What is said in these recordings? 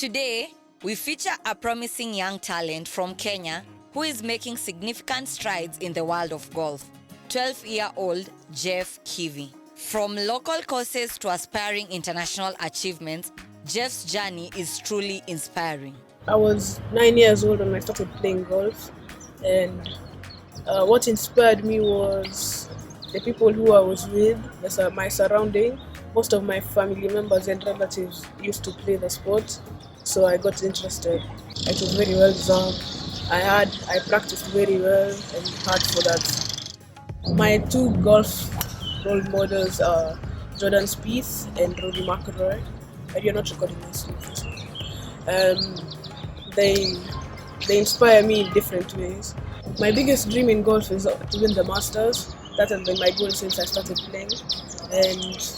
Today, we feature a promising young talent from Kenya who is making significant strides in the world of golf. 12-year-old Jeff Kivi. From local courses to aspiring international achievements, Jeff's journey is truly inspiring. I was 9 years old when I started playing golf, and what inspired me was the people who I was with, my surrounding. Most of my family members and relatives used to play the sport, so I got interested. It was very well done. I practiced very well and hard for that. My two golf role models are Jordan Spieth and Rory McIlroy. And you're not recording this. They they inspire me in different ways. My biggest dream in golf is to win the Masters. That has been my goal since I started playing. And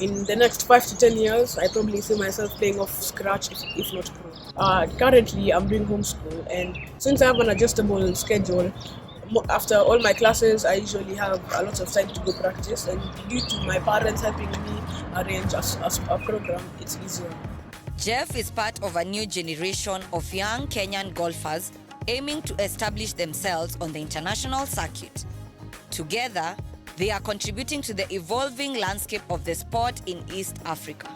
in the next 5 to 10 years, I probably see myself playing off scratch, if not pro. Currently, I'm doing homeschool, and since I have an adjustable schedule, after all my classes, I usually have a lot of time to go practice. And due to my parents helping me arrange a program, it's easier. Jeff is part of a new generation of young Kenyan golfers aiming to establish themselves on the international circuit. Together, they are contributing to the evolving landscape of the sport in East Africa.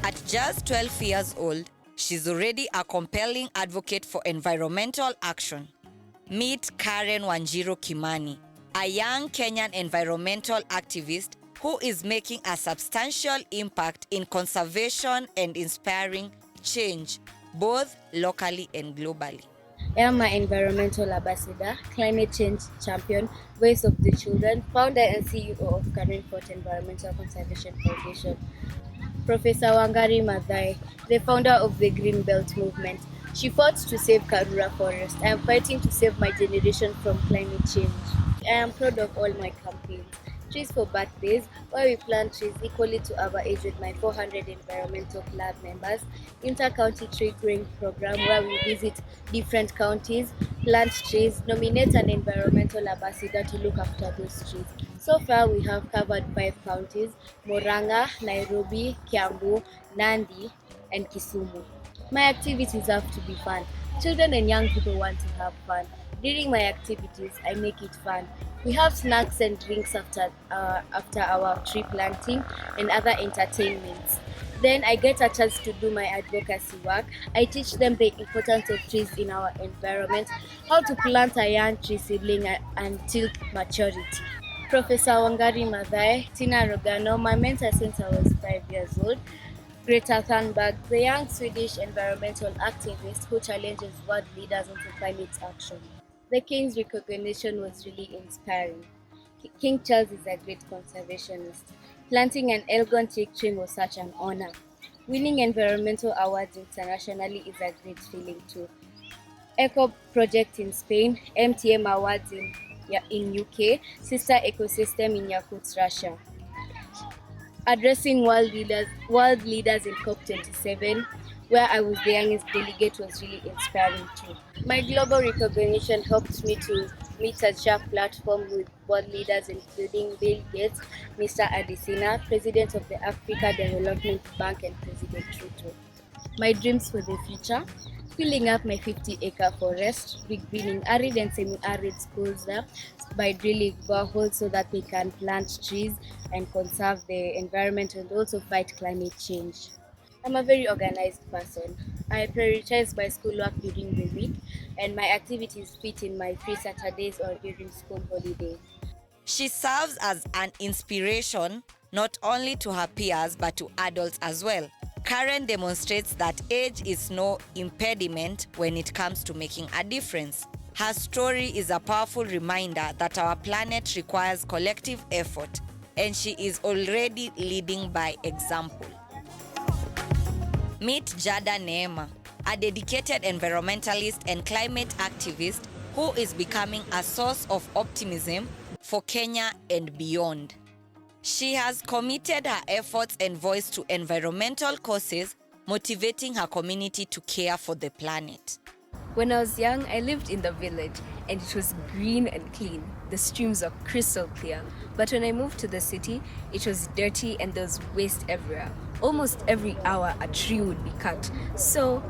At just 12 years old, she's already a compelling advocate for environmental action. Meet Karen Wanjiru Kimmani, a young Kenyan environmental activist who is making a substantial impact in conservation and inspiring change, both locally and globally. I am an environmental ambassador, climate change champion, voice of the children, founder and CEO of Karen Fort Environmental Conservation Foundation. Professor Wangari Maathai, the founder of the Green Belt movement. She fought to save Karura Forest. I am fighting to save my generation from climate change. I am proud of all my campaigns. Trees for Birthdays, where we plant trees equally to our age with my 400 environmental club members. Inter-county tree growing program, where we visit different counties, plant trees, nominate an environmental ambassador to look after those trees. So far, we have covered 5 counties: Murang'a, Nairobi, Kiambu, Nandi, and Kisumu. My activities have to be fun. Children and young people want to have fun. During my activities, I make it fun. We have snacks and drinks after our tree planting and other entertainments. Then I get a chance to do my advocacy work. I teach them the importance of trees in our environment, how to plant a young tree seedling until maturity. Professor Wangari Maathai, Tina Rogano, my mentor since I was 5 years old. Greta Thunberg, the young Swedish environmental activist who challenges world leaders into climate action. The King's recognition was really inspiring. King Charles is a great conservationist. Planting an Elgon teak tree was such an honor. Winning environmental awards internationally is a great feeling too. Eco Project in Spain, MTM Awards in UK, Sister Ecosystem in Yakutsk, Russia. Addressing world leaders in COP27, where I was the youngest delegate, was really inspiring too. My global recognition helped me to meet a shared platform with world leaders including Bill Gates, Mr. Adesina, President of the Africa Development Bank, and President Ruto. My dreams for the future: filling up my 50-acre forest, regreening arid and semi-arid schools by drilling boreholes so that we can plant trees and conserve the environment and also fight climate change. I'm a very organized person. I prioritize my schoolwork during the week, and my activities fit in my free Saturdays or during school holidays. She serves as an inspiration not only to her peers but to adults as well. Karen demonstrates that age is no impediment when it comes to making a difference. Her story is a powerful reminder that our planet requires collective effort, and she is already leading by example. Meet Jada Neema, a dedicated environmentalist and climate activist who is becoming a source of optimism for Kenya and beyond. She has committed her efforts and voice to environmental causes, motivating her community to care for the planet. When I was young, I lived in the village and it was green and clean. The streams were crystal clear. But when I moved to the city, it was dirty and there was waste everywhere. Almost every hour, a tree would be cut. So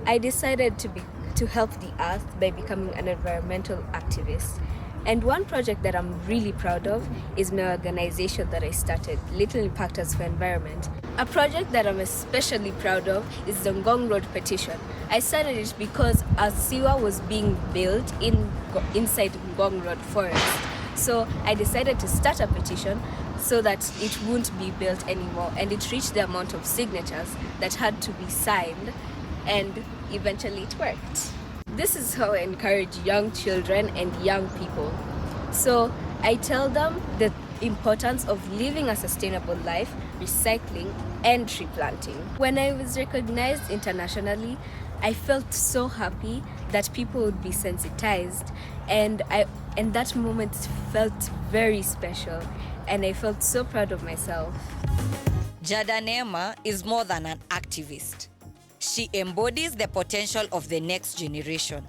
I decided to help the earth by becoming an environmental activist. And one project that I'm really proud of is my organization that I started, Little Impactors for Environment. A project that I'm especially proud of is the Ngong Road petition. I started it because a sewer was being built inside Ngong Road forest. So I decided to start a petition so that it won't be built anymore, and it reached the amount of signatures that had to be signed, and eventually it worked. This is how I encourage young children and young people. So I tell them the importance of living a sustainable life, recycling, and tree planting. When I was recognized internationally, I felt so happy that people would be sensitized, and that moment felt very special, and I felt so proud of myself. Jada Neema is more than an activist. She embodies the potential of the next generation.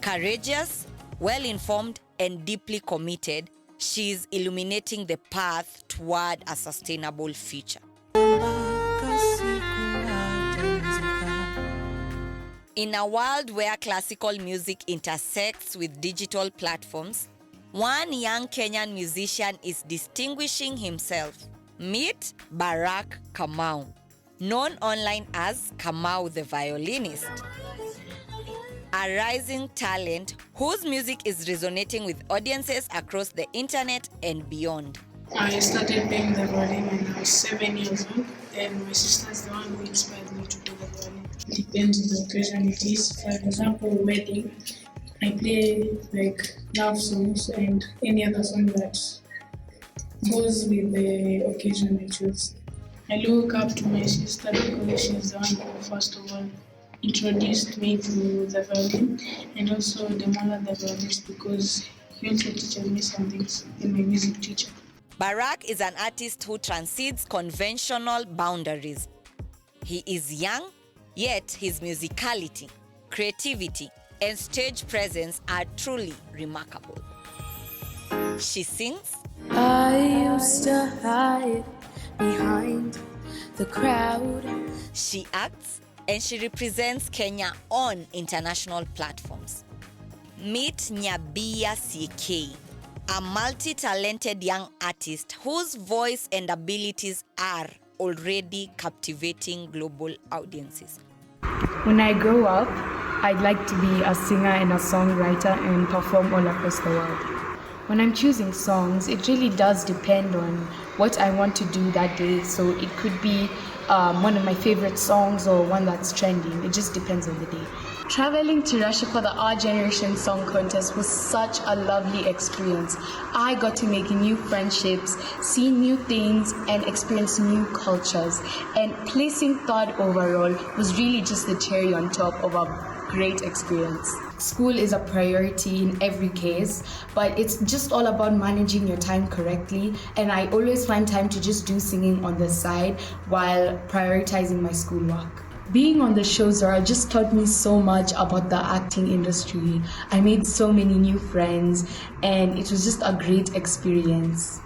Courageous, well-informed, and deeply committed, she is illuminating the path toward a sustainable future. In a world where classical music intersects with digital platforms, one young Kenyan musician is distinguishing himself. Meet Barack Kamau, known online as Kamau the violinist. A rising talent whose music is resonating with audiences across the internet and beyond. I started playing the violin when I was 7 years old, and my sister's the one who inspired me to play the violin. It depends on the occasion it is. For example, wedding, I play like love songs and any other song that goes with the occasion I choose. I look up to my sister because she's the one who first of all introduced me to the violin, and also the mother the violinist because he also teaches me some things in my music teacher. Barack is an artist who transcends conventional boundaries. He is young, yet his musicality, creativity, and stage presence are truly remarkable. She sings, I used to hide behind the crowd. She acts, and she represents Kenya on international platforms. Meet Nabia Syekei, a multi-talented young artist whose voice and abilities are already captivating global audiences. When I grow up, I'd like to be a singer and a songwriter and perform all across the world. When I'm choosing songs, it really does depend on what I want to do that day. So it could be one of my favorite songs or one that's trending. It just depends on the day. Traveling to Russia for the Our Generation Song Contest was such a lovely experience. I got to make new friendships, see new things, and experience new cultures. And placing third overall was really just the cherry on top of a great experience. School is a priority in every case, but it's just all about managing your time correctly, and I always find time to just do singing on the side while prioritizing my schoolwork. Being on the show Zara just taught me so much about the acting industry. I made so many new friends, and it was just a great experience.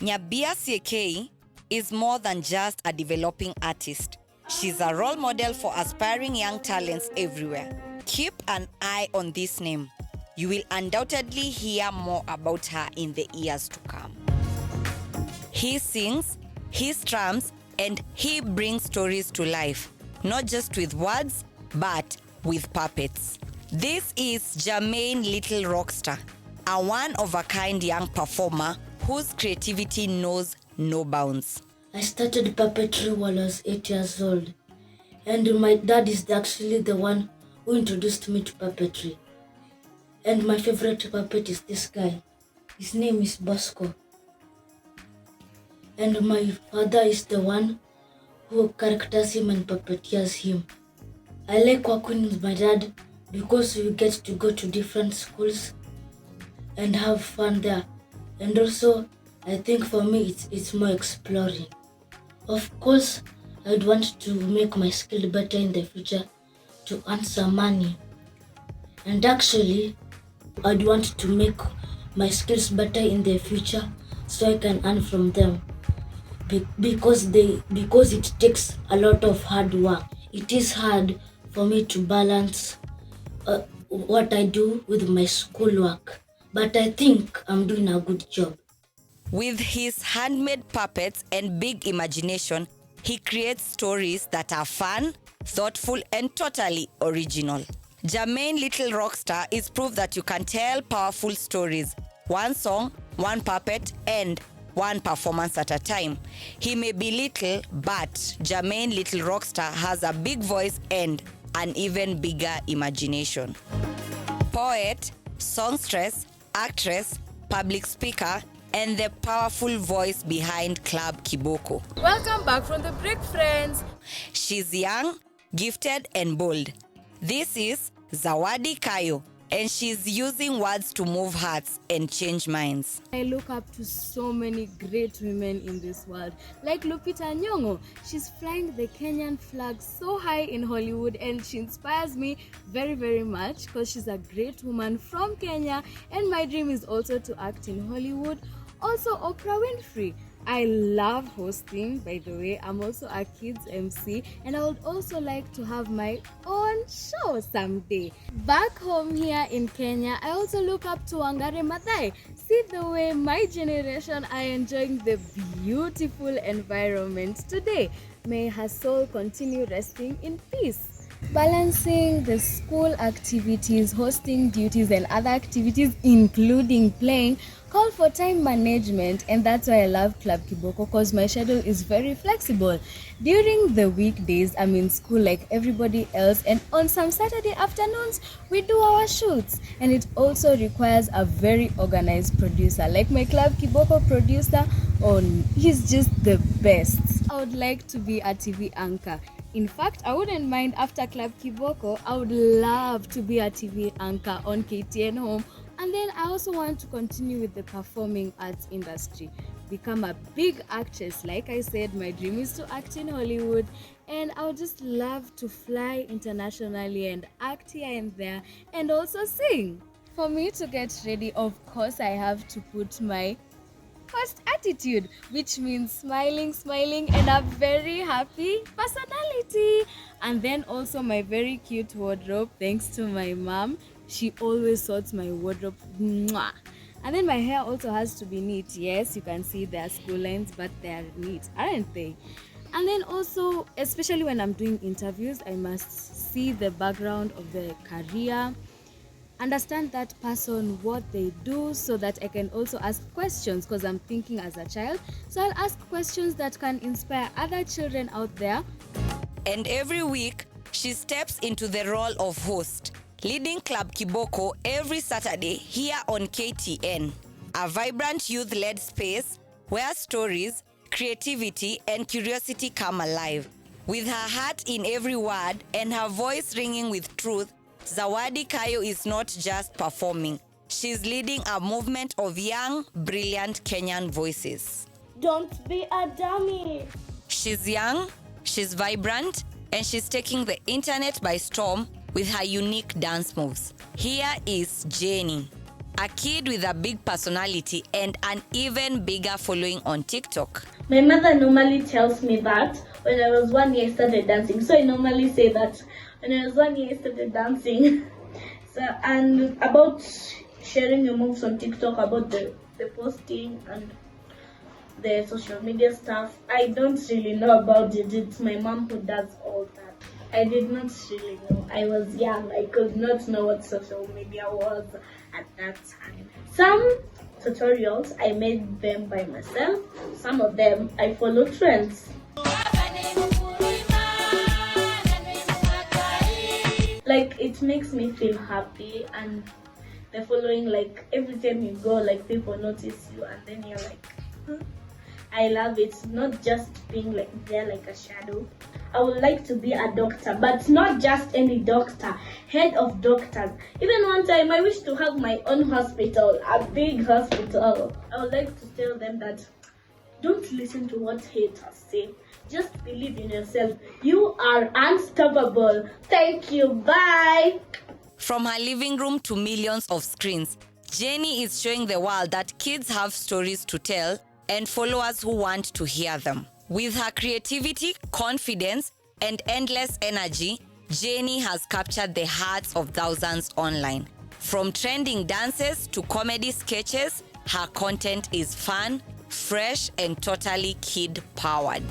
Nabia Syekei is more than just a developing artist. She's a role model for aspiring young talents everywhere. Keep an eye on this name. You will undoubtedly hear more about her in the years to come. He sings, he strums, and he brings stories to life, not just with words, but with puppets. This is Jermaine Little Rockstar, a one-of-a-kind young performer whose creativity knows no bounds. I started puppetry while I was 8 years old, and my dad is actually the one who introduced me to puppetry. And my favorite puppet is this guy. His name is Bosco. And my father is the one who characters him and puppeteers him. I like working with my dad because we get to go to different schools and have fun there. And also, I think for me it's more exploring. Of course, I'd want to make my skill better in the future to earn some money. And actually, I'd want to make my skills better in the future so I can earn from them. Because it takes a lot of hard work. It is hard for me to balance what I do with my schoolwork, but I think I'm doing a good job. With his handmade puppets and big imagination, he creates stories that are fun, thoughtful, and totally original. Jermaine Little Rockstar is proof that you can tell powerful stories, one song, one puppet, and one performance at a time. He may be little, but Jermaine Little Rockstar has a big voice and an even bigger imagination. Poet, songstress, actress, public speaker, and the powerful voice behind Club Kiboko. Welcome back from the break, friends. She's young, gifted, and bold. This is Zawadi Kao, and she's using words to move hearts and change minds. I look up to so many great women in this world, like Lupita Nyong'o. She's flying the Kenyan flag so high in Hollywood, and she inspires me very, very much because she's a great woman from Kenya, and my dream is also to act in Hollywood. Also, Oprah Winfrey. I love hosting, by the way. I'm also a kids MC, and I would also like to have my own show someday. Back home here in Kenya, I also look up to Wangari Maathai. See the way my generation are enjoying the beautiful environment today. May her soul continue resting in peace. Balancing the school activities, hosting duties, and other activities, including playing, call for time management, and that's why I love Club Kiboko, because my schedule is very flexible. During the weekdays, I'm in school like everybody else, and on some Saturday afternoons, we do our shoots. And it also requires a very organized producer, like my Club Kiboko producer. He's just the best. I would like to be a TV anchor. In fact, I wouldn't mind after Club Kiboko, I would love to be a TV anchor on KTN Home. And then I also want to continue with the performing arts industry, become a big actress. Like I said, my dream is to act in Hollywood, and I would just love to fly internationally and act here and there, and also sing. For me to get ready, of course, I have to put my first attitude, which means smiling, and a very happy personality. And then also my very cute wardrobe, thanks to my mom. She always sorts my wardrobe. Mwah. And then my hair also has to be neat. Yes, you can see there are school lines, but they are neat, aren't they? And then also, especially when I'm doing interviews, I must see the background of the career, understand that person, what they do, so that I can also ask questions, because I'm thinking as a child. So I'll ask questions that can inspire other children out there. And every week, she steps into the role of host, leading Club Kiboko every Saturday here on KTN, a vibrant youth-led space where stories, creativity, and curiosity come alive. With her heart in every word and her voice ringing with truth, Zawadi Kao is not just performing. She's leading a movement of young, brilliant Kenyan voices. Don't be a dummy. She's young, she's vibrant, and she's taking the internet by storm with her unique dance moves. Here is Jannie, a kid with a big personality and an even bigger following on TikTok. My mother normally tells me that when I was 1 year I started dancing. So I normally say that when I was 1 year I started dancing. And about sharing your moves on TikTok, about the posting and the social media stuff, I don't really know about it. It's my mom who does all that. I did not really know. I was young. I could not know what social media was at that time. Some tutorials, I made them by myself. Some of them, I follow trends. Like, it makes me feel happy, and the following, like, every time you go, like, people notice you, and then you're like, huh? I love it. Not just being like there like a shadow. I would like to be a doctor, but not just any doctor, head of doctors. Even one time I wish to have my own hospital, a big hospital. I would like to tell them that don't listen to what haters say. Just believe in yourself. You are unstoppable. Thank you. Bye. From her living room to millions of screens, Jannie is showing the world that kids have stories to tell and followers who want to hear them. With her creativity, confidence, and endless energy, Jannie has captured the hearts of thousands online. From trending dances to comedy sketches, her content is fun, fresh, and totally kid-powered.